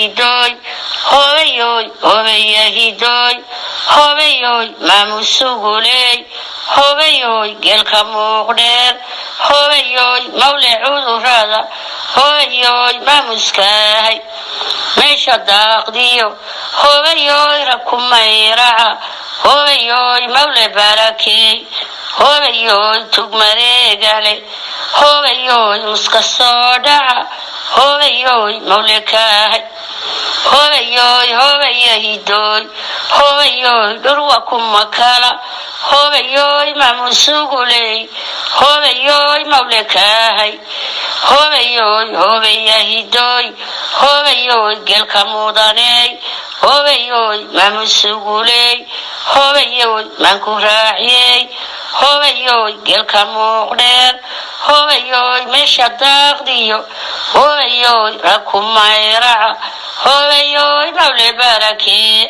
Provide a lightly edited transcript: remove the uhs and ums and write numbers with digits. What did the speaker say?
hidoy hobeyoy hobeya hidoy hobeyoy maamusuguley hobeyoy geelka muuqdheer hobeyoy mawle cudurada hobeyoy maamuskaahay meesha daaqdiyo hobeyoy rakumayraca hobeyoy mawle barakeey hobeyoy tugmareegale hobeyoy muska soo dhaca hobeyoy mawle kaahay hobeyoy hobeya hidoy hobeyoy dhurwa kumakala hobeyoy maamusuguley hobeyoy mawle kaahay hobeyoy hobeya hidoy hobeyoy geelka mudaney hobeyoy maamusuguley hobeyoy maanku raaciyey hobeyoy geelka muuqdheer hobeyoy meesha daaqdiyo hobeyoy rakumayraca hobeyoy mawle barakee